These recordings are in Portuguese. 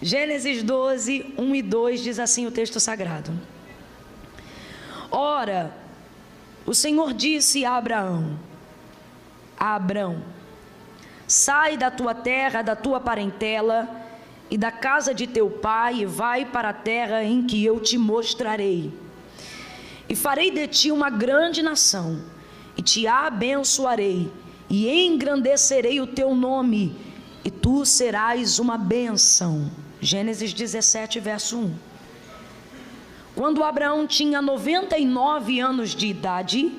Gênesis 12, 1 e 2 diz assim o texto sagrado: Ora, o Senhor disse a Abrão: sai da tua terra, da tua parentela e da casa de teu pai, e vai para a terra em que eu te mostrarei. E farei de ti uma grande nação, e te abençoarei, e engrandecerei o teu nome, e tu serás uma bênção. Gênesis 17, verso 1. Quando Abraão tinha 99 anos de idade,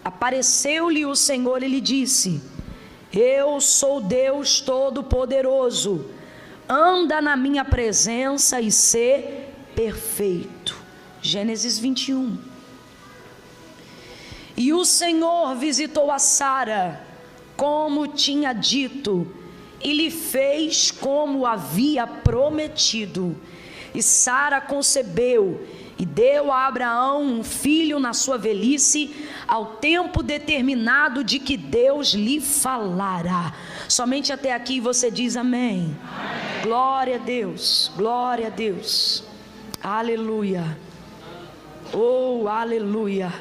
apareceu-lhe o Senhor e lhe disse: eu sou Deus Todo-Poderoso, anda na minha presença e sê perfeito. Gênesis 21. E o Senhor visitou a Sara, como tinha dito, e lhe fez como havia prometido. E Sara concebeu e deu a Abraão um filho na sua velhice, ao tempo determinado de que Deus lhe falara. Somente até aqui você diz amém. Amém. Glória a Deus, glória a Deus. Aleluia. Oh, aleluia.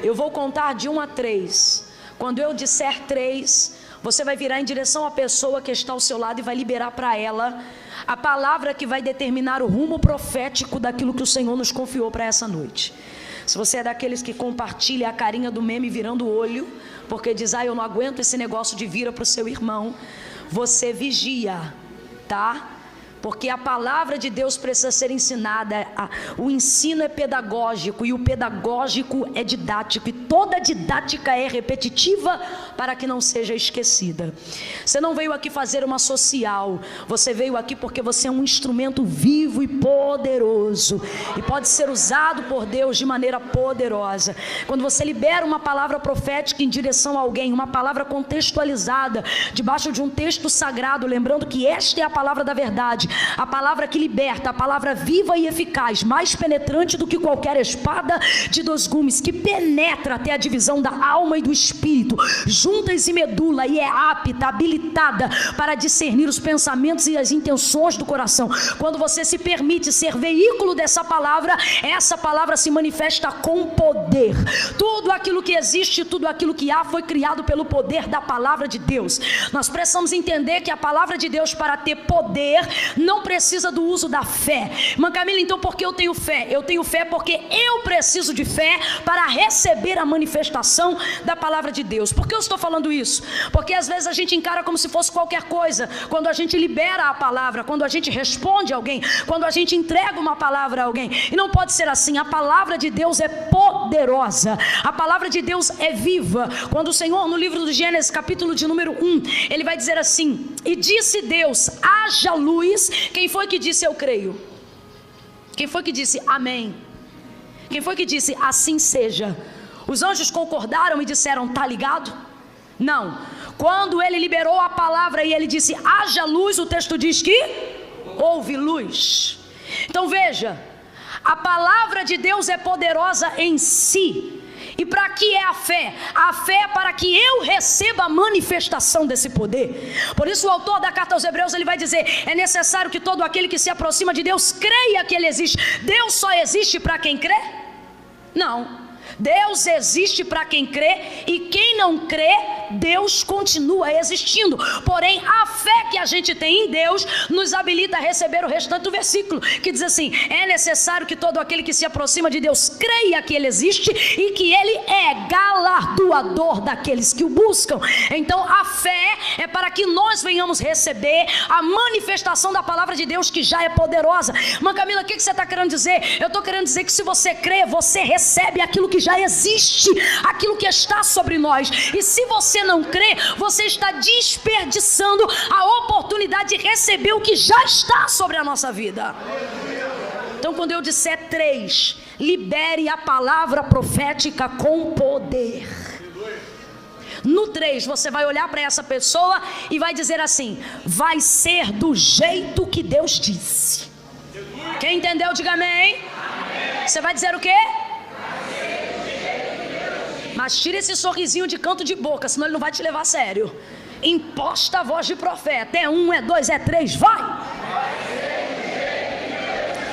Eu vou contar de 1 a 3. Quando eu disser 3, você vai virar em direção à pessoa que está ao seu lado e vai liberar para ela a palavra que vai determinar o rumo profético daquilo que o Senhor nos confiou para essa noite. Se você é daqueles que compartilha a carinha do meme virando o olho, porque diz: eu não aguento esse negócio de vira para o seu irmão, você vigia, tá? Porque a palavra de Deus precisa ser ensinada. O ensino é pedagógico e o pedagógico é didático, e toda didática é repetitiva para que não seja esquecida. Você não veio aqui fazer uma social, você veio aqui porque você é um instrumento vivo e poderoso, e pode ser usado por Deus de maneira poderosa. Quando você libera uma palavra profética em direção a alguém, uma palavra contextualizada debaixo de um texto sagrado, lembrando que esta é a palavra da verdade, a palavra que liberta, a palavra viva e eficaz, mais penetrante do que qualquer espada de 2 gumes, que penetra até a divisão da alma e do espírito, juntas e medula, e é apta, habilitada para discernir os pensamentos e as intenções do coração. Quando você se permite ser veículo dessa palavra, essa palavra se manifesta com poder. Tudo aquilo que existe, tudo aquilo que há, foi criado pelo poder da palavra de Deus. Nós precisamos entender que a palavra de Deus, para ter poder, não precisa do uso da fé. Irmã Camila, então por que eu tenho fé? Eu tenho fé porque eu preciso de fé para receber a manifestação da palavra de Deus. Por que eu estou falando isso? Porque às vezes a gente encara como se fosse qualquer coisa, quando a gente libera a palavra, quando a gente responde a alguém, quando a gente entrega uma palavra a alguém. E não pode ser assim. A palavra de Deus é poderosa, a palavra de Deus é viva. Quando o Senhor, no livro do Gênesis, capítulo de número 1, ele vai dizer assim: e disse Deus, haja luz. Quem foi que disse eu creio? Quem foi que disse amém? Quem foi que disse assim seja? Os anjos concordaram e disseram tá ligado? Não. Quando ele liberou a palavra e ele disse haja luz, o texto diz que houve luz. Então veja, a palavra de Deus é poderosa em si. E para que é a fé? A fé é para que eu receba a manifestação desse poder. Por isso o autor da carta aos Hebreus, ele vai dizer: é necessário que todo aquele que se aproxima de Deus creia que Ele existe. Deus só existe para quem crê? Não. Deus existe para quem crê, e quem não crê, Deus continua existindo. Porém, a fé que a gente tem em Deus nos habilita a receber o restante do versículo, que diz assim: é necessário que todo aquele que se aproxima de Deus creia que Ele existe e que Ele é galardoador daqueles que o buscam. Então a fé é para que nós venhamos receber a manifestação da palavra de Deus, que já é poderosa. Irmã Camila, o que você está querendo dizer? Eu estou querendo dizer que se você crê, você recebe aquilo que já existe, aquilo que está sobre nós. E se você não crê, você está desperdiçando a oportunidade de receber o que já está sobre a nossa vida. Então quando eu disser 3, libere a palavra profética com poder. No 3, você vai olhar para essa pessoa e vai dizer assim: vai ser do jeito que Deus disse. Quem entendeu, diga amém. Você vai dizer o quê? Mas tira esse sorrisinho de canto de boca, senão ele não vai te levar a sério. Imposta a voz de profeta. É 1, é 2, é 3, vai!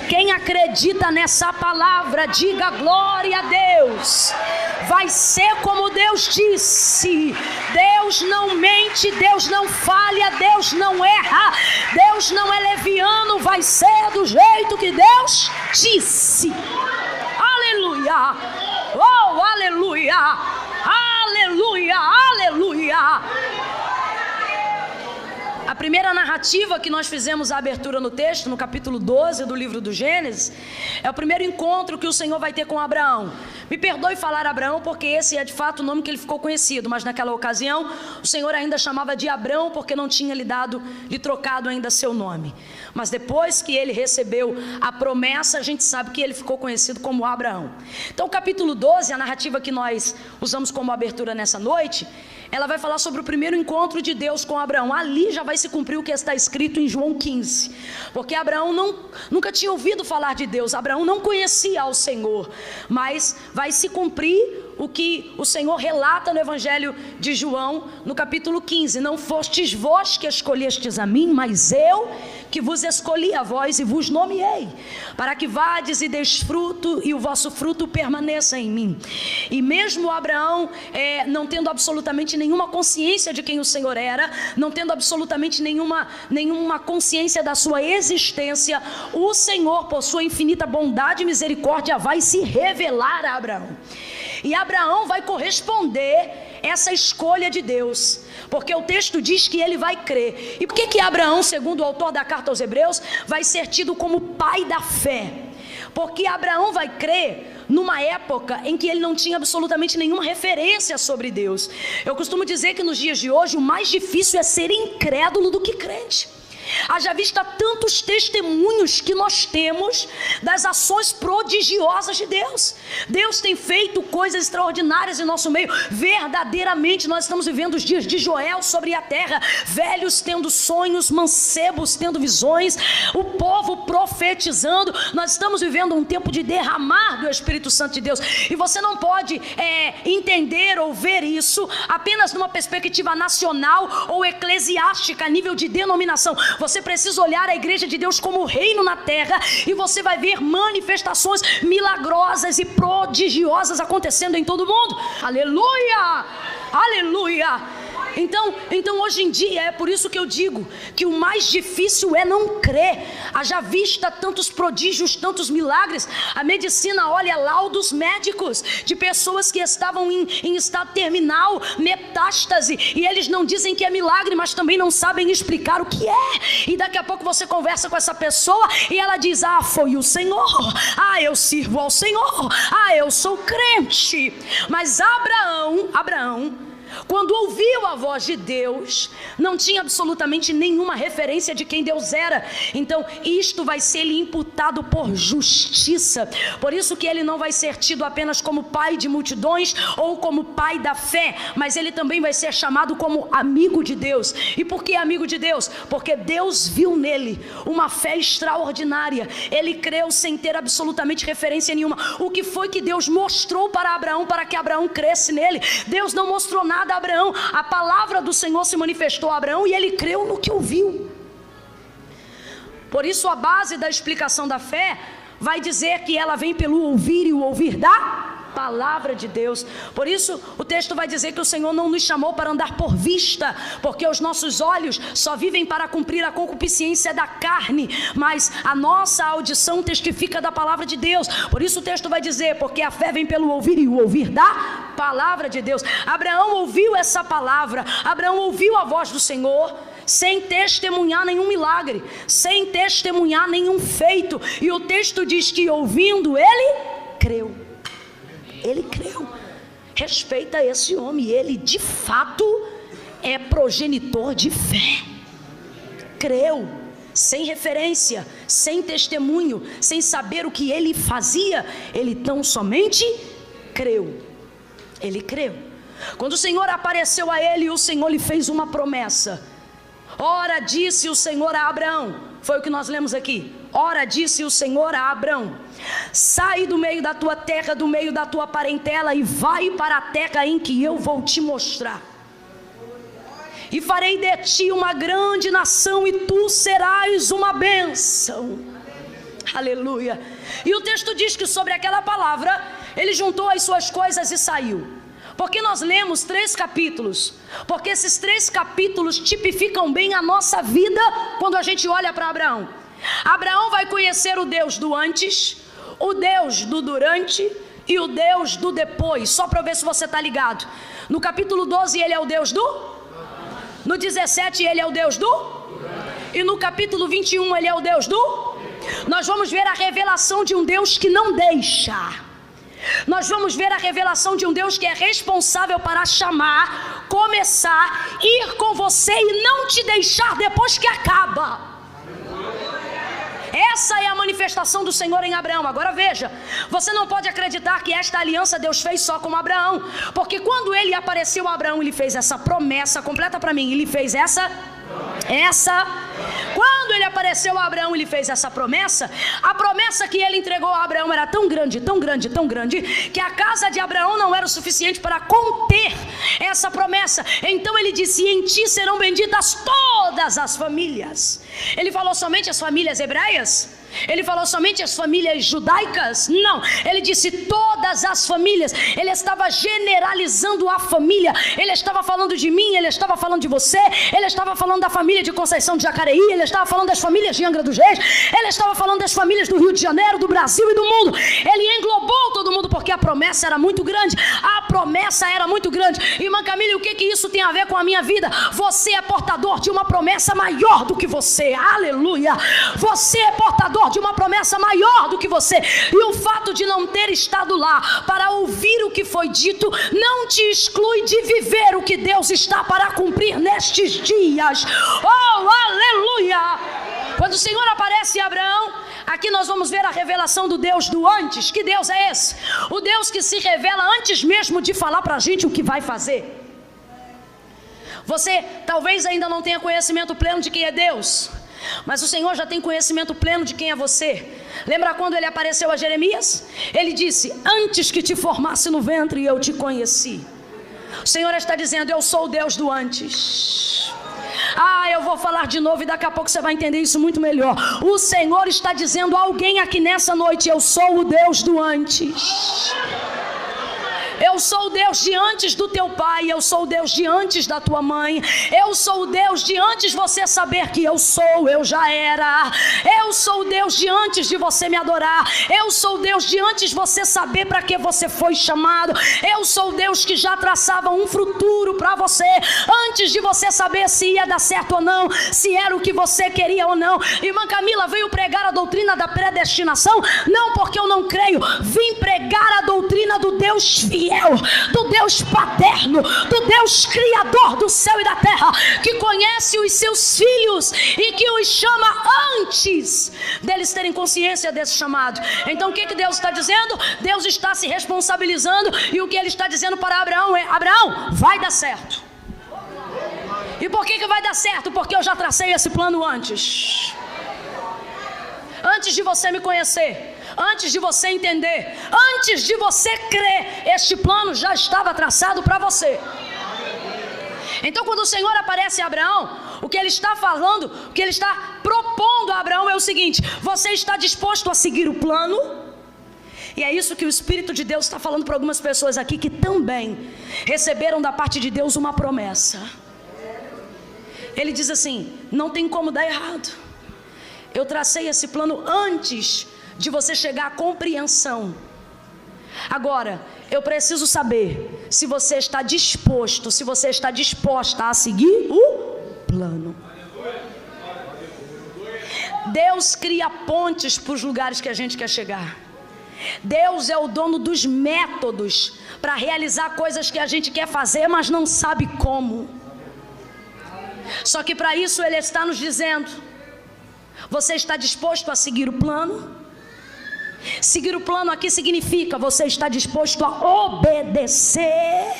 Quem acredita nessa palavra, diga glória a Deus. Vai ser como Deus disse. Deus não mente, Deus não falha, Deus não erra, Deus não é leviano, vai ser do jeito que Deus disse. Aleluia, oh aleluia, aleluia, aleluia. A primeira narrativa que nós fizemos a abertura no texto, no capítulo 12 do livro do Gênesis, é o primeiro encontro que o Senhor vai ter com Abraão. Me perdoe falar Abraão, porque esse é de fato o nome que ele ficou conhecido, mas naquela ocasião o Senhor ainda chamava de Abrão, porque não tinha lhe trocado ainda seu nome. Mas depois que ele recebeu a promessa, a gente sabe que ele ficou conhecido como Abraão. Então o capítulo 12, a narrativa que nós usamos como abertura nessa noite, ela vai falar sobre o primeiro encontro de Deus com Abraão. Ali já vai se cumprir o que está escrito em João 15, porque Abraão nunca tinha ouvido falar de Deus, Abraão não conhecia ao Senhor, mas vai se cumprir o que o Senhor relata no Evangelho de João, no capítulo 15: não fostes vós que escolhestes a mim, mas eu que vos escolhi a vós e vos nomeei, para que vades e deis fruto, e o vosso fruto permaneça em mim. E mesmo Abraão, não tendo absolutamente nenhuma consciência de quem o Senhor era, não tendo absolutamente nenhuma consciência da sua existência, o Senhor, por sua infinita bondade e misericórdia, vai se revelar a Abraão. E Abraão vai corresponder essa escolha de Deus, porque o texto diz que ele vai crer. E por que Abraão, segundo o autor da carta aos Hebreus, vai ser tido como pai da fé? Porque Abraão vai crer numa época em que ele não tinha absolutamente nenhuma referência sobre Deus. Eu costumo dizer que nos dias de hoje o mais difícil é ser incrédulo do que crente. Haja vista tantos testemunhos que nós temos das ações prodigiosas de Deus. Deus tem feito coisas extraordinárias em nosso meio. Verdadeiramente nós estamos vivendo os dias de Joel sobre a terra, velhos tendo sonhos, mancebos tendo visões, o povo profetizando. Nós estamos vivendo um tempo de derramar do Espírito Santo de Deus, e você não pode entender ou ver isso apenas numa perspectiva nacional ou eclesiástica, a nível de denominação. Você precisa olhar a igreja de Deus como reino na terra, e você vai ver manifestações milagrosas e prodigiosas acontecendo em todo mundo. Aleluia, aleluia. Então hoje em dia é por isso que eu digo que o mais difícil é não crer. Haja vista tantos prodígios, tantos milagres. A medicina olha laudos médicos de pessoas que estavam em estado terminal, metástase, e eles não dizem que é milagre, mas também não sabem explicar o que é. E daqui a pouco você conversa com essa pessoa e ela diz: ah, foi o Senhor, ah, eu sirvo ao Senhor, ah, eu sou crente. Mas Abraão, quando ouviu a voz de Deus, não tinha absolutamente nenhuma referência de quem Deus era. Então isto vai ser lhe imputado por justiça. Por isso que ele não vai ser tido apenas como pai de multidões ou como pai da fé, mas ele também vai ser chamado como amigo de Deus. E por que amigo de Deus? Porque Deus viu nele uma fé extraordinária. Ele creu sem ter absolutamente referência nenhuma. O que foi que Deus mostrou para Abraão para que Abraão cresce nele? Deus não mostrou nada a Abraão. A palavra do Senhor se manifestou a Abraão e ele creu no que ouviu. Por isso a base da explicação da fé vai dizer que ela vem pelo ouvir, e o ouvir da palavra de Deus. Por isso o texto vai dizer que o Senhor não nos chamou para andar por vista, porque os nossos olhos só vivem para cumprir a concupiscência da carne, mas a nossa audição testifica da palavra de Deus. Por isso o texto vai dizer: porque a fé vem pelo ouvir, e o ouvir da palavra de Deus. Abraão ouviu essa palavra, Abraão ouviu a voz do Senhor, sem testemunhar nenhum milagre, sem testemunhar nenhum feito, e o texto diz que ouvindo ele creu. Ele creu. Respeita esse homem, ele de fato é progenitor de fé. Creu, sem referência, sem testemunho, sem saber o que ele fazia, ele tão somente creu. Ele creu. Quando o Senhor apareceu a ele, o Senhor lhe fez uma promessa. Ora, disse o Senhor a Abraão, foi o que nós lemos aqui. Ora, disse o Senhor a Abraão: sai do meio da tua terra, do meio da tua parentela, e vai para a terra em que eu vou te mostrar. E farei de ti uma grande nação, e tu serás uma bênção. Aleluia. E o texto diz que sobre aquela palavra, ele juntou as suas coisas e saiu. Porque nós lemos 3 capítulos, porque esses 3 capítulos tipificam bem a nossa vida quando a gente olha para Abraão. Abraão vai conhecer o Deus do antes, o Deus do durante e o Deus do depois. Só para ver se você está ligado. No capítulo 12 ele é o Deus do, no 17 ele é o Deus do, e no capítulo 21 ele é o Deus do. Nós vamos ver a revelação de um Deus que não deixa. Nós vamos ver a revelação de um Deus que é responsável para chamar, começar, ir com você e não te deixar depois que acaba. Essa é a manifestação do Senhor em Abraão. Agora veja, você não pode acreditar que esta aliança Deus fez só com Abraão, porque quando ele apareceu a Abraão, ele fez essa promessa, completa para mim, ele fez quando ele apareceu a Abraão, ele fez essa promessa. A promessa que ele entregou a Abraão era tão grande, tão grande, tão grande, que a casa de Abraão não era o suficiente para conter essa promessa. Então ele disse: em ti serão benditas todas as famílias. Ele falou somente as famílias hebreias? Ele falou somente as famílias judaicas? Não, ele disse todas as famílias. Ele estava generalizando a família. Ele estava falando de mim, ele estava falando de você, ele estava falando da família de Conceição de Jacareí, ele estava falando das famílias de Angra dos Reis, ele estava falando das famílias do Rio de Janeiro, do Brasil e do mundo. Ele englobou todo mundo porque a promessa era muito grande. A promessa era muito grande. Irmã Camila, o que isso tem a ver com a minha vida? Você é portador de uma promessa maior do que você. Aleluia. Você é portador de uma promessa maior do que você, e o fato de não ter estado lá para ouvir o que foi dito não te exclui de viver o que Deus está para cumprir nestes dias. Oh, aleluia! Quando o Senhor aparece em Abraão, aqui nós vamos ver a revelação do Deus do antes. Que Deus é esse? O Deus que se revela antes mesmo de falar para a gente o que vai fazer. Você talvez ainda não tenha conhecimento pleno de quem é Deus, mas o Senhor já tem conhecimento pleno de quem é você. Lembra quando ele apareceu a Jeremias? Ele disse: antes que te formasse no ventre eu te conheci. O Senhor está dizendo: eu sou o Deus do antes. Eu vou falar de novo e daqui a pouco você vai entender isso muito melhor. O Senhor está dizendo a alguém aqui nessa noite: eu sou o Deus do antes. Eu sou o Deus de antes do teu pai, eu sou o Deus de antes da tua mãe, eu sou o Deus de antes você saber que eu já era. Eu sou o Deus de antes de você me adorar, eu sou o Deus de antes você saber para que você foi chamado. Eu sou o Deus que já traçava um futuro para você, antes de você saber se ia dar certo ou não, se era o que você queria ou não. Irmã Camila veio pregar a doutrina da predestinação? Não, porque eu não creio. Vim pregar a doutrina do Deus fiel, do Deus paterno, do Deus criador do céu e da terra, que conhece os seus filhos e que os chama antes deles terem consciência desse chamado. Então o que Deus está dizendo? Deus está se responsabilizando, e o que ele está dizendo para Abraão é: Abraão, vai dar certo. E por que vai dar certo? Porque eu já tracei esse plano antes de você me conhecer, antes de você entender, antes de você crer. Este plano já estava traçado para você. Então quando o Senhor aparece a Abraão, o que ele está falando, o que ele está propondo a Abraão é o seguinte: você está disposto a seguir o plano? E é isso que o Espírito de Deus está falando para algumas pessoas aqui que também receberam da parte de Deus uma promessa. Ele diz assim: não tem como dar errado. Eu tracei esse plano antes de você chegar à compreensão. Agora, eu preciso saber se você está disposto, se você está disposta a seguir o plano. Deus cria pontes para os lugares que a gente quer chegar. Deus é o dono dos métodos para realizar coisas que a gente quer fazer, mas não sabe como. Só que para isso Ele está nos dizendo: você está disposto a seguir o plano? Seguir o plano aqui significa você está disposto a obedecer.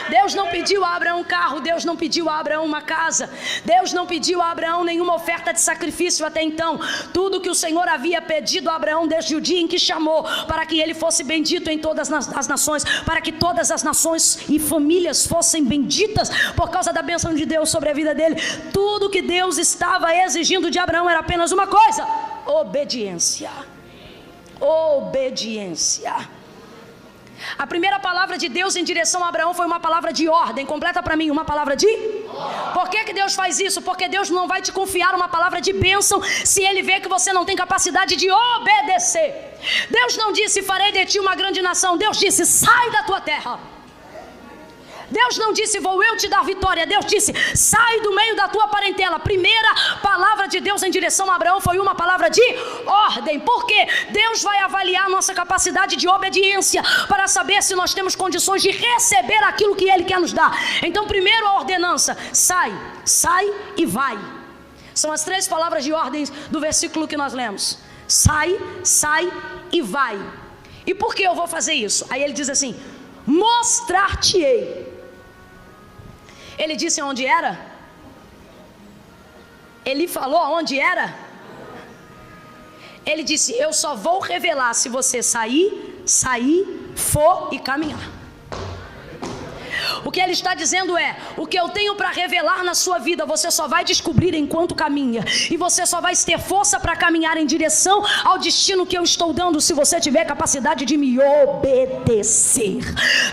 Deus não pediu a Abraão um carro, Deus não pediu a Abraão uma casa, Deus não pediu a Abraão nenhuma oferta de sacrifício até então. Tudo que o Senhor havia pedido a Abraão desde o dia em que chamou, para que ele fosse bendito em todas as nações, para que todas as nações e famílias fossem benditas por causa da bênção de Deus sobre a vida dele. Tudo que Deus estava exigindo de Abraão era apenas uma coisa: obediência. Obediência. A primeira palavra de Deus em direção a Abraão foi uma palavra de ordem. Completa para mim, uma palavra de ordem. Por que Deus faz isso? Porque Deus não vai te confiar uma palavra de bênção se Ele vê que você não tem capacidade de obedecer. Deus não disse: farei de ti uma grande nação. Deus disse: sai da tua terra. Deus não disse: vou eu te dar vitória. Deus disse: sai do meio da tua parentela. A primeira palavra de Deus em direção a Abraão foi uma palavra de ordem. Por quê? Deus vai avaliar a nossa capacidade de obediência para saber se nós temos condições de receber aquilo que Ele quer nos dar. Então, primeiro a ordenança: sai, sai e vai. São as 3 palavras de ordem do versículo que nós lemos: sai, sai e vai. E por que eu vou fazer isso? Aí ele diz assim: mostrar-te-ei. Ele disse onde era? Ele falou aonde era? Ele disse: eu só vou revelar se você sair, for e caminhar. O que ele está dizendo é: o que eu tenho para revelar na sua vida, você só vai descobrir enquanto caminha. E você só vai ter força para caminhar em direção ao destino que eu estou dando se você tiver capacidade de me obedecer.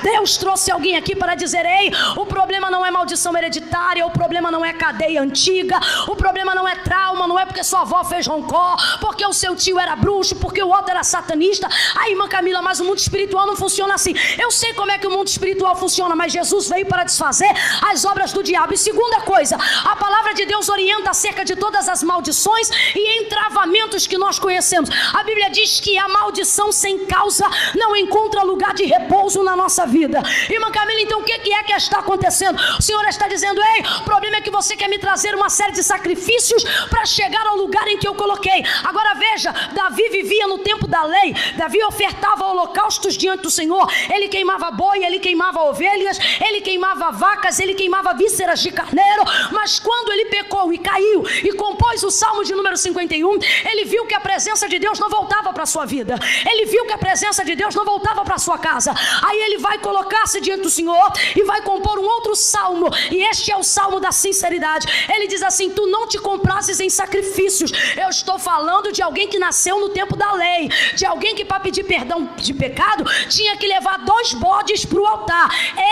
Deus trouxe alguém aqui para dizer: ei, o problema não é maldição hereditária, o problema não é cadeia antiga, o problema não é trauma, não é porque sua avó fez roncó, porque o seu tio era bruxo, porque o outro era satanista. Aí, irmã Camila, mas o mundo espiritual não funciona assim. Eu sei como é que o mundo espiritual funciona, mas Jesus veio para desfazer as obras do diabo. E segunda coisa, a palavra de Deus orienta acerca de todas as maldições e entravamentos que nós conhecemos. A Bíblia diz que a maldição sem causa não encontra lugar de repouso na nossa vida. Irmã Camila, então o que é que está acontecendo? O Senhor está dizendo: ei, o problema é que você quer me trazer uma série de sacrifícios para chegar ao lugar em que eu coloquei. Agora veja, Davi vivia no tempo da lei. Davi ofertava holocaustos diante do Senhor. Ele queimava boi, ele queimava ovelhas, ele queimava vacas, ele queimava vísceras de carneiro. Mas quando ele pecou e caiu e compôs o Salmo de número 51, ele viu que a presença de Deus não voltava para a sua vida. Ele viu que a presença de Deus não voltava para a sua casa. Aí ele vai colocar-se diante do Senhor e vai compor um outro salmo. E este é o salmo da sinceridade. Ele diz assim: tu não te comprases em sacrifícios. Eu estou falando de alguém que nasceu no tempo da lei, de alguém que para pedir perdão de pecado tinha que levar 2 bodes para o altar.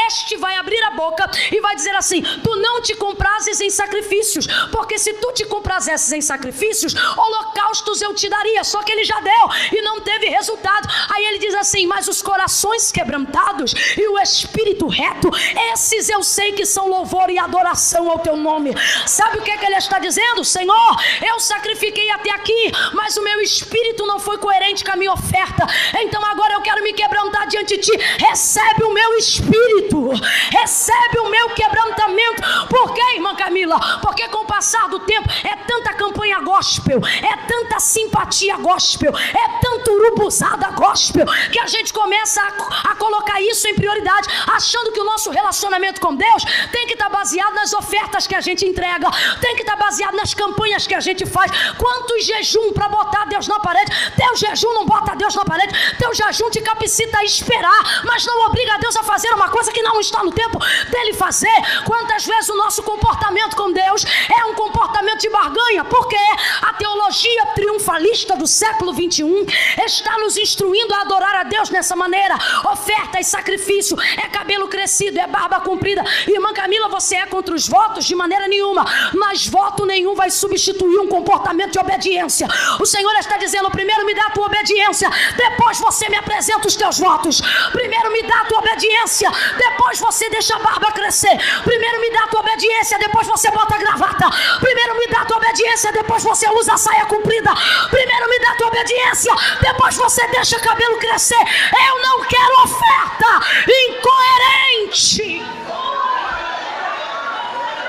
Este vai abrir a boca e vai dizer assim: tu não te comprases em sacrifícios, porque se tu te comprasses em sacrifícios, holocaustos eu te daria. Só que ele já deu e não teve resultado. Aí ele diz assim: mas os corações quebrantados e o espírito reto, esses eu sei que são louvor e adoração ao teu nome. Sabe o que é que ele está dizendo? Senhor, eu sacrifiquei até aqui, mas o meu espírito não foi coerente com a minha oferta. Então agora eu quero me quebrantar diante de ti. Recebe o meu espírito, recebe o meu quebrantamento. Por quê, irmã Camila? Porque com o passar do tempo é tanta campanha gospel, é tanta simpatia gospel, é tanto urubuzada gospel, que a gente começa a colocar isso em prioridade, achando que o nosso relacionamento com Deus tem que estar baseado nas ofertas que a gente entrega, tem que estar baseado nas campanhas que a gente faz. Quantos jejum para botar Deus na parede? Teu jejum não bota Deus na parede. Teu jejum te capacita a esperar, mas não obriga Deus a fazer uma coisa que não está no tempo dele fazer. Quantas vezes o nosso comportamento com Deus é um comportamento de barganha? Porque a teologia triunfalista do século 21 está nos instruindo a adorar a Deus nessa maneira. Oferta e sacrifício, é cabelo crescido, é barba comprida. Irmã Camila, você é contra os votos? De maneira nenhuma, mas voto nenhum vai substituir um comportamento de obediência. O Senhor está dizendo: primeiro me dá a tua obediência, depois você me apresenta os teus votos. Primeiro me dá a tua obediência, depois você deixa a barba crescer. Primeiro me dá a tua obediência, depois você bota a gravata. Primeiro me dá a tua obediência, depois você usa a saia comprida. Primeiro me dá a tua obediência, depois você deixa o cabelo crescer. Eu não quero oferta incoerente.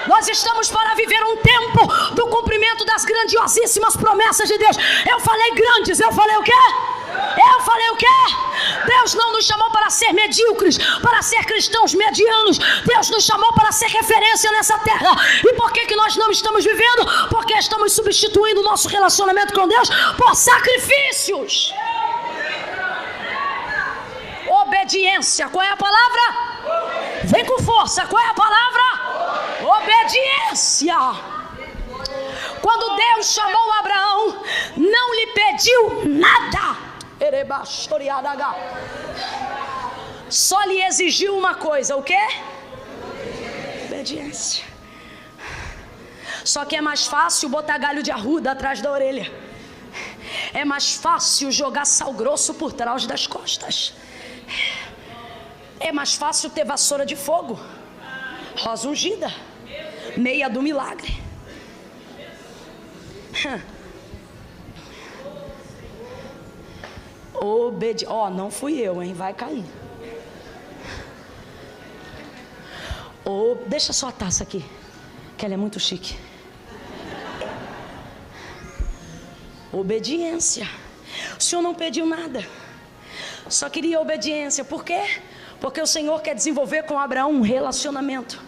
Nós estamos para viver um tempo do cumprimento das grandiosíssimas promessas de Deus. Eu falei grandes, eu falei o quê? Eu falei o quê? Deus não nos chamou para ser medíocres, para ser cristãos medianos. Deus nos chamou para ser referência nessa terra. E por que nós não estamos vivendo? Porque estamos substituindo o nosso relacionamento com Deus por sacrifícios. Obediência, qual é a palavra? Vem com força, qual é a palavra? Obediência. Quando Deus chamou Abraão, não lhe pediu nada, só lhe exigiu uma coisa, o quê? Obediência. Só que é mais fácil botar galho de arruda atrás da orelha, é mais fácil jogar sal grosso por trás das costas, é mais fácil ter vassoura de fogo, rosa ungida, meia do milagre. Não fui eu, hein? Vai cair. Deixa só a taça aqui, que ela é muito chique. Obediência. O Senhor não pediu nada, só queria obediência. Por quê? Porque o Senhor quer desenvolver com Abraão um relacionamento.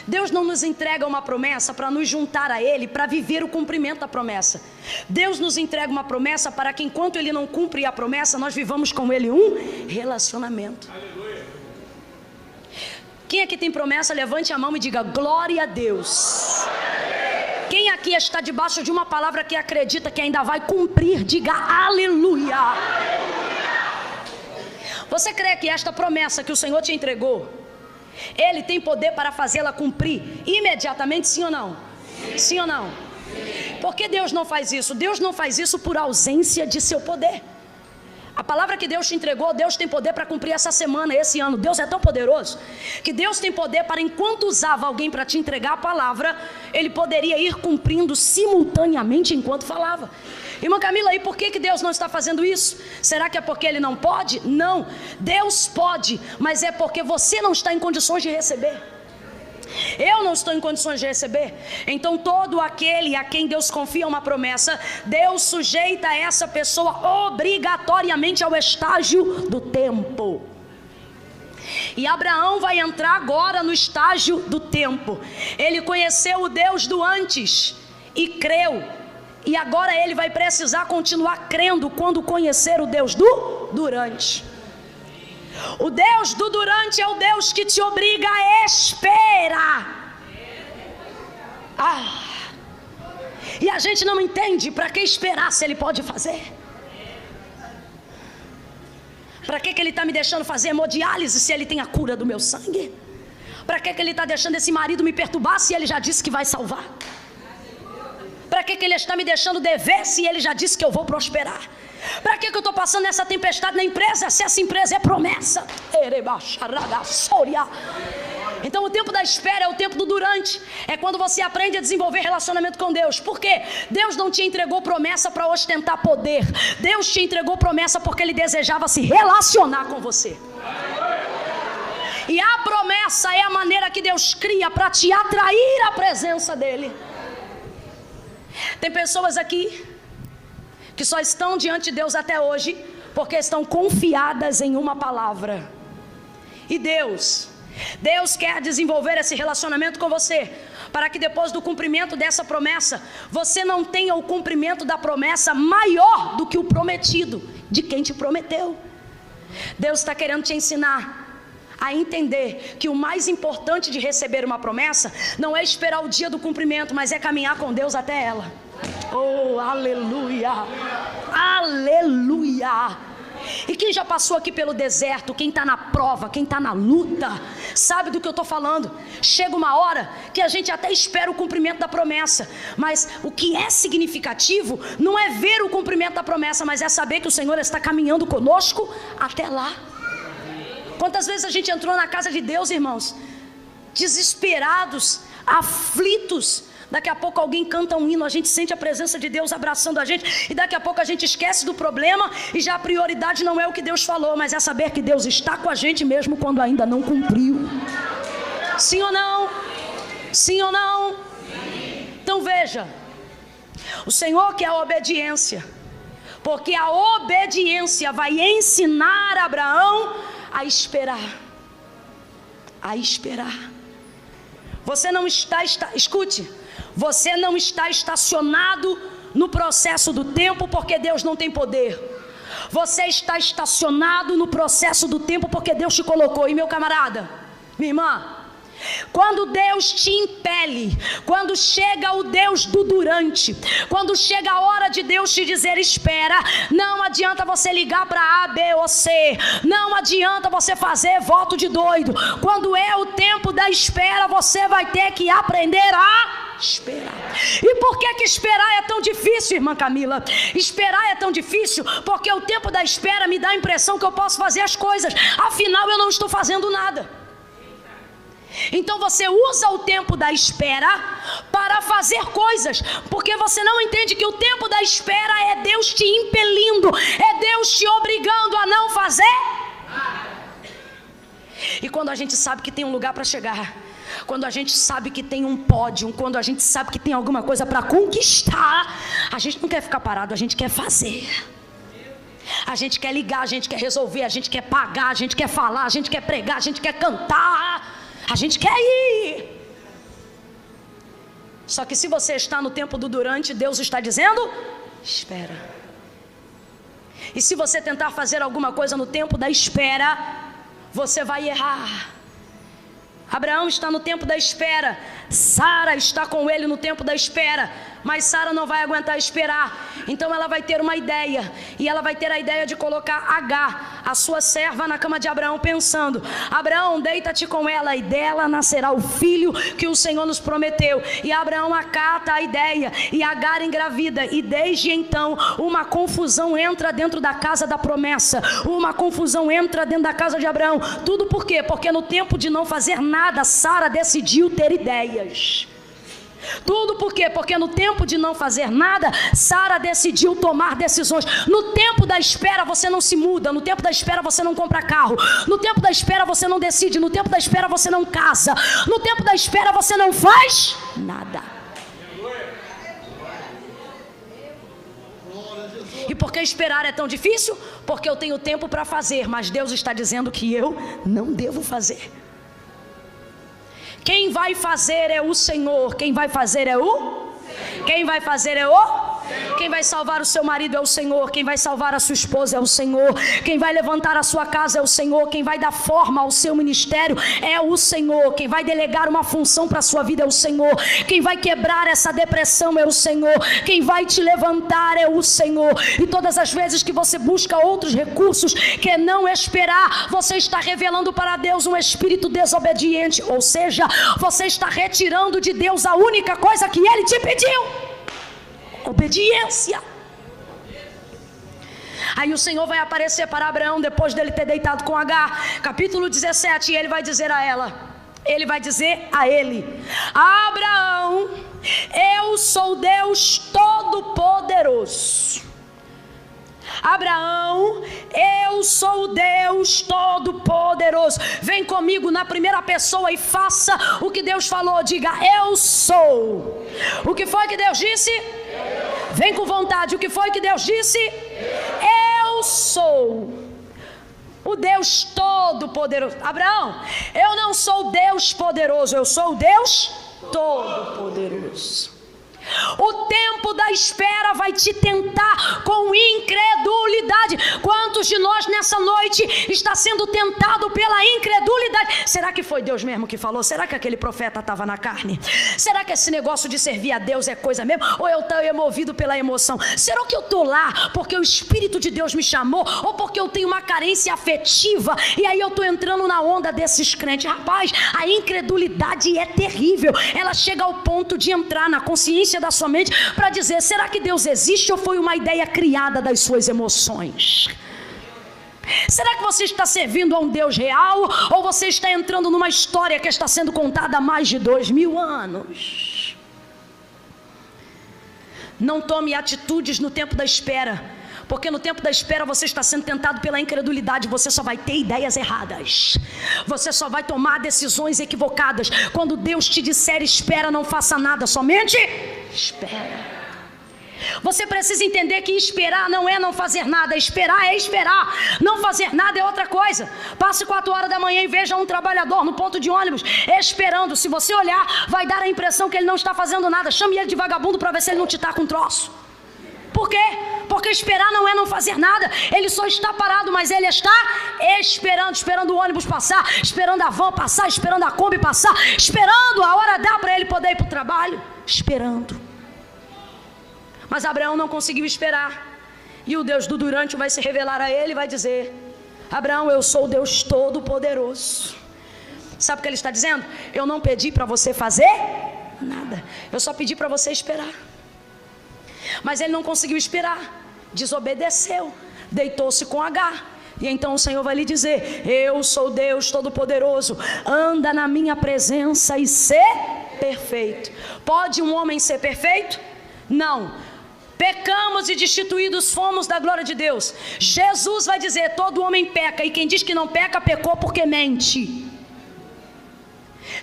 Deus não nos entrega uma promessa para nos juntar a Ele, para viver o cumprimento da promessa. Deus nos entrega uma promessa para que enquanto Ele não cumpre a promessa, nós vivamos com Ele um relacionamento. Aleluia. Quem aqui tem promessa, levante a mão e diga glória a Deus. Quem aqui está debaixo de uma palavra que acredita que ainda vai cumprir, diga aleluia. Você crê que esta promessa que o Senhor te entregou, Ele tem poder para fazê-la cumprir imediatamente, sim ou não? Sim ou não? Por que Deus não faz isso? Deus não faz isso por ausência de seu poder. A palavra que Deus te entregou, Deus tem poder para cumprir essa semana, esse ano. Deus é tão poderoso que Deus tem poder para, enquanto usava alguém para te entregar a palavra, Ele poderia ir cumprindo simultaneamente enquanto falava. Irmã Camila, e por que Deus não está fazendo isso? Será que é porque Ele não pode? Não, Deus pode, mas é porque você não está em condições de receber. Eu não estou em condições de receber. Então todo aquele a quem Deus confia uma promessa, Deus sujeita essa pessoa obrigatoriamente ao estágio do tempo. E Abraão vai entrar agora no estágio do tempo. Ele conheceu o Deus do antes e creu, e agora ele vai precisar continuar crendo quando conhecer o Deus do durante. O Deus do durante é o Deus que te obriga a esperar. E a gente não entende para que esperar se Ele pode fazer. Para que Ele está me deixando fazer hemodiálise se Ele tem a cura do meu sangue? Para que Ele está deixando esse marido me perturbar se Ele já disse que vai salvar? Para que Ele está me deixando dever se Ele já disse que eu vou prosperar? Para que eu estou passando essa tempestade na empresa se essa empresa é promessa? Então o tempo da espera é o tempo do durante. É quando você aprende a desenvolver relacionamento com Deus. Por quê? Deus não te entregou promessa para ostentar poder. Deus te entregou promessa porque Ele desejava se relacionar com você. E a promessa é a maneira que Deus cria para te atrair à presença dEle. Tem pessoas aqui que só estão diante de Deus até hoje porque estão confiadas em uma palavra. E Deus quer desenvolver esse relacionamento com você, para que depois do cumprimento dessa promessa, você não tenha o cumprimento da promessa maior do que o prometido de quem te prometeu. Deus está querendo te ensinar a entender que o mais importante de receber uma promessa não é esperar o dia do cumprimento, mas é caminhar com Deus até ela. Oh, aleluia, aleluia. E quem já passou aqui pelo deserto, quem está na prova, quem está na luta, sabe do que eu estou falando. Chega uma hora que a gente até espera o cumprimento da promessa, mas o que é significativo não é ver o cumprimento da promessa, mas é saber que o Senhor está caminhando conosco até lá. Quantas vezes a gente entrou na casa de Deus, irmãos, desesperados, aflitos. Daqui a pouco alguém canta um hino, a gente sente a presença de Deus abraçando a gente, e daqui a pouco a gente esquece do problema, e já a prioridade não é o que Deus falou, mas é saber que Deus está com a gente mesmo quando ainda não cumpriu. Sim ou não? Sim ou não? Então veja, o Senhor quer a obediência. Porque a obediência vai ensinar Abraão a esperar. A esperar. Você não está, escute, você não está estacionado no processo do tempo porque Deus não tem poder. Você está estacionado no processo do tempo porque Deus te colocou. E meu camarada, minha irmã, quando Deus te impele, quando chega o Deus do durante, quando chega a hora de Deus te dizer espera, não adianta você ligar para A, B ou C, não adianta você fazer voto de doido. Quando é o tempo da espera, você vai ter que aprender a esperar. E por que esperar é tão difícil, irmã Camila? Esperar é tão difícil porque o tempo da espera me dá a impressão que eu posso fazer as coisas, afinal eu não estou fazendo nada. Então você usa o tempo da espera para fazer coisas, porque você não entende que o tempo da espera é Deus te impelindo, é Deus te obrigando a não fazer. E quando a gente sabe que tem um lugar para chegar, quando a gente sabe que tem um pódio, quando a gente sabe que tem alguma coisa para conquistar, a gente não quer ficar parado, a gente quer fazer. A gente quer ligar, a gente quer resolver, a gente quer pagar, a gente quer falar, a gente quer pregar, a gente quer cantar. A gente quer ir. Só que se você está no tempo do durante, Deus está dizendo, espera. E se você tentar fazer alguma coisa no tempo da espera, você vai errar. Abraão está no tempo da espera, Sara está com ele no tempo da espera, mas Sara não vai aguentar esperar. Então ela vai ter uma ideia, e ela vai ter a ideia de colocar Agar, a sua serva, na cama de Abraão, pensando: Abraão, deita-te com ela, e dela nascerá o filho que o Senhor nos prometeu. E Abraão acata a ideia, e Agar engravida, e desde então uma confusão entra dentro da casa da promessa, uma confusão entra dentro da casa de Abraão. Tudo por quê? Porque no tempo de não fazer nada, Sara decidiu ter ideias. Tudo por quê? Porque no tempo de não fazer nada, Sara decidiu tomar decisões. No tempo da espera você não se muda, no tempo da espera você não compra carro, no tempo da espera você não decide, no tempo da espera você não casa, no tempo da espera você não faz nada. E por que esperar é tão difícil? Porque eu tenho tempo para fazer, mas Deus está dizendo que eu não devo fazer. Quem vai fazer é o Senhor. Quem vai fazer é o? Quem vai fazer é o? Quem vai salvar o seu marido é o Senhor. Quem vai salvar a sua esposa é o Senhor. Quem vai levantar a sua casa é o Senhor. Quem vai dar forma ao seu ministério é o Senhor. Quem vai delegar uma função para a sua vida é o Senhor. Quem vai quebrar essa depressão é o Senhor. Quem vai te levantar é o Senhor. E todas as vezes que você busca outros recursos que não esperar, você está revelando para Deus um espírito desobediente. Ou seja, você está retirando de Deus a única coisa que Ele te pediu: obediência. Aí o Senhor vai aparecer para Abraão depois dele ter deitado com Agar, capítulo 17, e ele vai dizer a ela, ele vai dizer a ele: Abraão, eu sou Deus Todo-Poderoso. Abraão, eu sou o Deus Todo-Poderoso. Vem comigo na primeira pessoa e faça o que Deus falou. Diga: eu sou. O que foi que Deus disse? Vem com vontade. O que foi que Deus disse? Eu sou o Deus Todo-Poderoso. Abraão, eu não sou o Deus poderoso, eu sou o Deus Todo-Poderoso. O tempo da espera vai te tentar com incredulidade. Quantos de nós nessa noite está sendo tentado pela incredulidade? Será que foi Deus mesmo que falou? Será que aquele profeta estava na carne? Será que esse negócio de servir a Deus é coisa mesmo? Ou eu estou movido pela emoção? Será que eu estou lá porque o Espírito de Deus me chamou? Ou porque eu tenho uma carência afetiva e aí eu estou entrando na onda desses crentes? Rapaz, a incredulidade é terrível. Ela chega ao ponto de entrar na consciência da sua mente para dizer: será que Deus existe ou foi uma ideia criada das suas emoções? Será que você está servindo a um Deus real ou você está entrando numa história que está sendo contada há mais de 2000 anos? Não tome atitudes no tempo da espera, porque no tempo da espera você está sendo tentado pela incredulidade. Você só vai ter ideias erradas, você só vai tomar decisões equivocadas. Quando Deus te disser espera, não faça nada, somente espera. Você precisa entender que esperar não é não fazer nada. Esperar é esperar. Não fazer nada é outra coisa. Passe 4 horas da manhã e veja um trabalhador no ponto de ônibus esperando. Se você olhar, vai dar a impressão que ele não está fazendo nada. Chame ele de vagabundo para ver se ele não te taca um troço. Por quê? Porque esperar não é não fazer nada. Ele só está parado, mas ele está esperando o ônibus passar, esperando a van passar, esperando a Kombi passar, esperando a hora dar para ele poder ir para o trabalho, esperando. Mas Abraão não conseguiu esperar. E o Deus do durante vai se revelar a ele e vai dizer: Abraão, eu sou o Deus Todo-Poderoso. Sabe o que ele está dizendo? Eu não pedi para você fazer nada, eu só pedi para você esperar. Mas ele não conseguiu esperar, desobedeceu, deitou-se com Agar. E então o Senhor vai lhe dizer: eu sou Deus Todo-Poderoso, anda na minha presença e ser perfeito. Pode um homem ser perfeito? Não. Pecamos e destituídos fomos da glória de Deus. Jesus vai dizer: todo homem peca, e quem diz que não peca, pecou porque mente.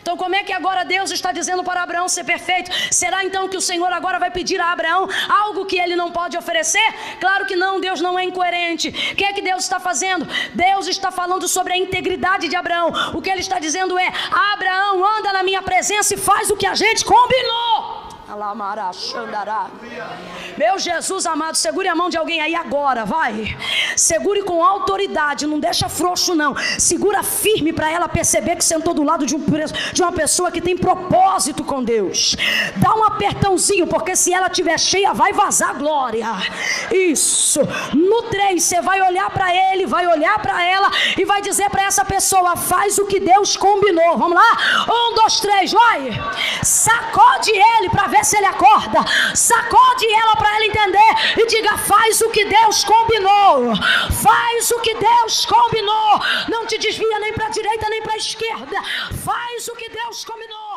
Então como é que agora Deus está dizendo para Abraão ser perfeito? Será então que o Senhor agora vai pedir a Abraão algo que ele não pode oferecer? Claro que não, Deus não é incoerente. O que é que Deus está fazendo? Deus está falando sobre a integridade de Abraão. O que ele está dizendo é: Abraão, anda na minha presença e faz o que a gente combinou. Meu Jesus amado, segure a mão de alguém aí agora, vai. Segure com autoridade, não deixa frouxo não. Segura firme para ela perceber que sentou do lado de uma pessoa que tem propósito com Deus. Dá um apertãozinho, porque se ela estiver cheia, vai vazar glória. Isso. No 3, você vai olhar para ele, vai olhar para ela e vai dizer para essa pessoa: faz o que Deus combinou. Vamos lá? 1, 2, 3, vai. Sacode ele para ver se ele acorda. Sacode ela para ela entender e diga: faz o que Deus combinou. Faz o que Deus combinou. Não te desvia nem para a direita nem para a esquerda. Faz o que Deus combinou.